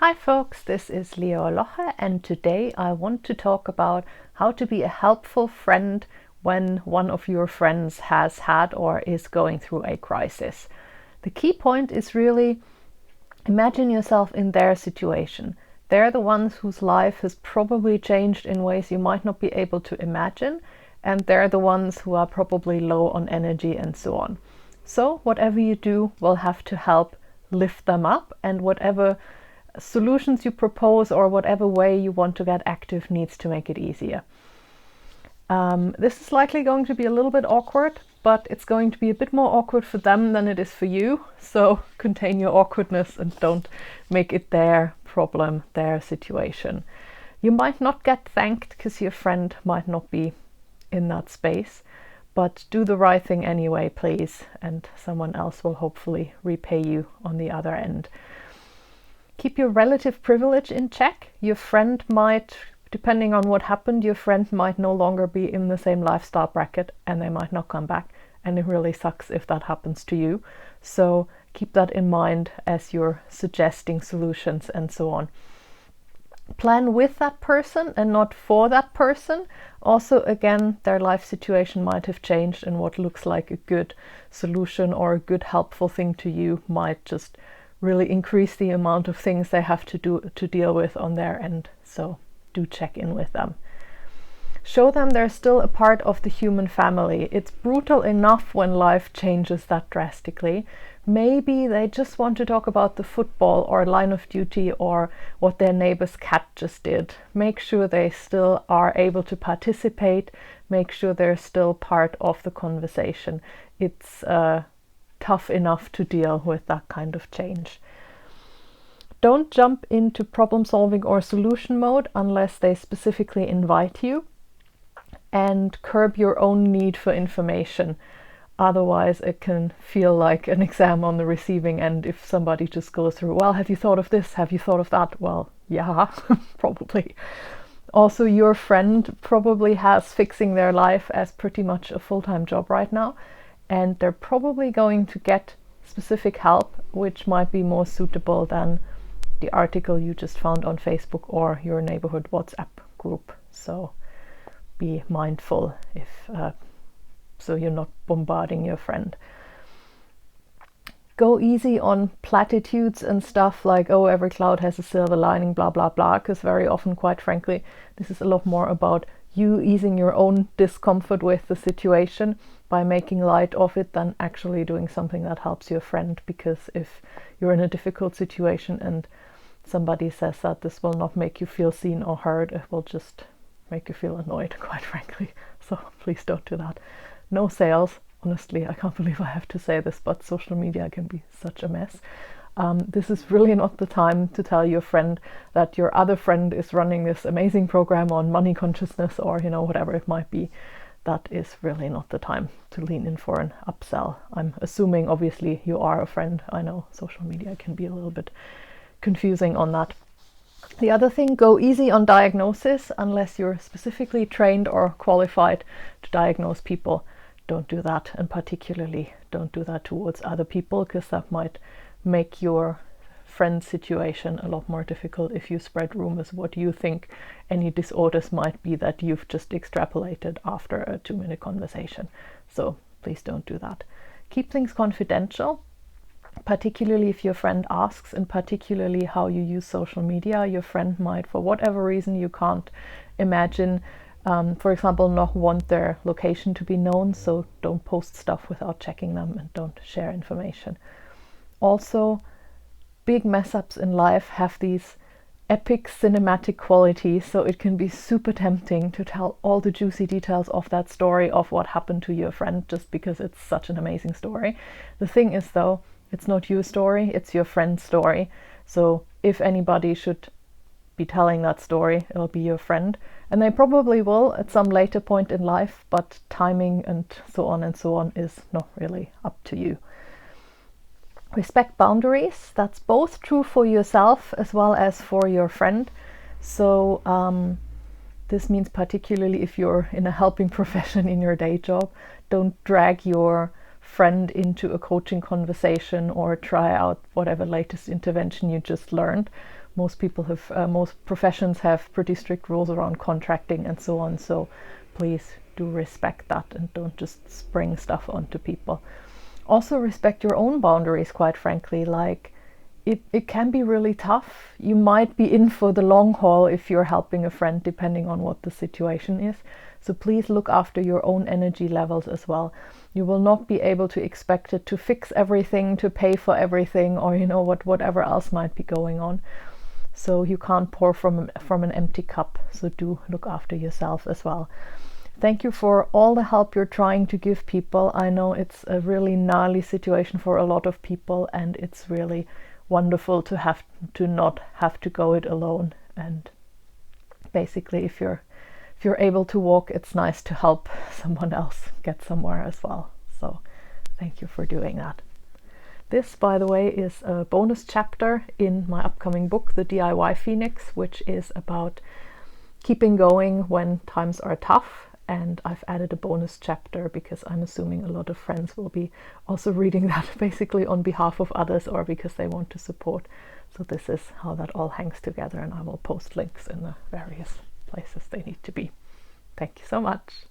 Hi folks, this is Leo Loche, and today I want to talk about how to be a helpful friend when one of your friends has had or is going through a crisis. The key point is really imagine yourself in their situation. They're the ones whose life has probably changed in ways you might not be able to imagine, and they're the ones who are probably low on energy and so on. So whatever you do will have to help lift them up, and whatever solutions you propose or whatever way you want to get active needs to make it easier. This is likely going to be a little bit awkward, but it's going to be a bit more awkward for them than it is for you. So contain your awkwardness and don't make it their problem, their situation. You might not get thanked because your friend might not be in that space, but do the right thing anyway, please, and someone else will hopefully repay you on the other end. Keep your relative privilege in check. Your friend might, depending on what happened, your friend might no longer be in the same lifestyle bracket and they might not come back. And it really sucks if that happens to you. So keep that in mind as you're suggesting solutions and so on. Plan with that person and not for that person. Also, again, their life situation might have changed, and what looks like a good solution or a good helpful thing to you might just really increase the amount of things they have to deal with on their end. So do check in with them. Show them they're still a part of the human family. It's brutal enough when life changes that drastically. Maybe they just want to talk about the football or line of duty or what their neighbor's cat just did. Make sure they still are able to participate. Make sure they're still part of the conversation. It's tough enough to deal with that kind of change. Don't jump into problem solving or solution mode unless they specifically invite you, and curb your own need for information. Otherwise it can feel like an exam on the receiving end if somebody just goes through, well, have you thought of this? Have you thought of that? Well, yeah, probably. Also, your friend probably has fixing their life as pretty much a full-time job right now, and they're probably going to get specific help which might be more suitable than the article you just found on Facebook or your neighborhood WhatsApp group. So be mindful so you're not bombarding your friend. Go easy on platitudes and stuff like, oh, every cloud has a silver lining, blah blah blah, because very often, quite frankly, this is a lot more about you easing your own discomfort with the situation by making light of it than actually doing something that helps your friend. Because if you're in a difficult situation and somebody says that this will not make you feel seen or heard, it will just make you feel annoyed, quite frankly. So please don't do that. No sales. Honestly, I can't believe I have to say this, but social media can be such a mess. This is really not the time to tell your friend that your other friend is running this amazing program on money consciousness or, whatever it might be. That is really not the time to lean in for an upsell. I'm assuming, obviously, you are a friend. I know social media can be a little bit confusing on that. The other thing, go easy on diagnosis unless you're specifically trained or qualified to diagnose people. Don't do that, and particularly don't do that towards other people, because that might make your friend's situation a lot more difficult if you spread rumors what you think any disorders might be that you've just extrapolated after a 2-minute conversation. So please don't do that. Keep things confidential, particularly if your friend asks, and particularly how you use social media. Your friend might, for whatever reason you can't imagine, for example, not want their location to be known, so don't post stuff without checking them and don't share information. Also, big mess ups in life have these epic cinematic qualities, so it can be super tempting to tell all the juicy details of that story of what happened to your friend just because it's such an amazing story. The thing is, though, it's not your story, it's your friend's story. So if anybody should be telling that story, it'll be your friend, and they probably will at some later point in life, but timing and so on is not really up to you. Respect boundaries. That's both true for yourself as well as for your friend. So this means particularly if you're in a helping profession in your day job, don't drag your friend into a coaching conversation or try out whatever latest intervention you just learned. Most people have, most professions have pretty strict rules around contracting and so on. So please do respect that and don't just spring stuff onto people. Also respect your own boundaries, quite frankly. Like, it can be really tough. You might be in for the long haul if you're helping a friend, depending on what the situation is. So please look after your own energy levels as well. You will not be able to expect it to fix everything, to pay for everything, or whatever else might be going on. So you can't pour from an empty cup. So do look after yourself as well. Thank you for all the help you're trying to give people. I know it's a really gnarly situation for a lot of people, and it's really wonderful to not have to go it alone. And basically, if you're able to walk, it's nice to help someone else get somewhere as well. So thank you for doing that. This, by the way, is a bonus chapter in my upcoming book, The DIY Phoenix, which is about keeping going when times are tough. And I've added a bonus chapter because I'm assuming a lot of friends will be also reading that basically on behalf of others or because they want to support. So this is how that all hangs together, and I will post links in the various places they need to be. Thank you so much.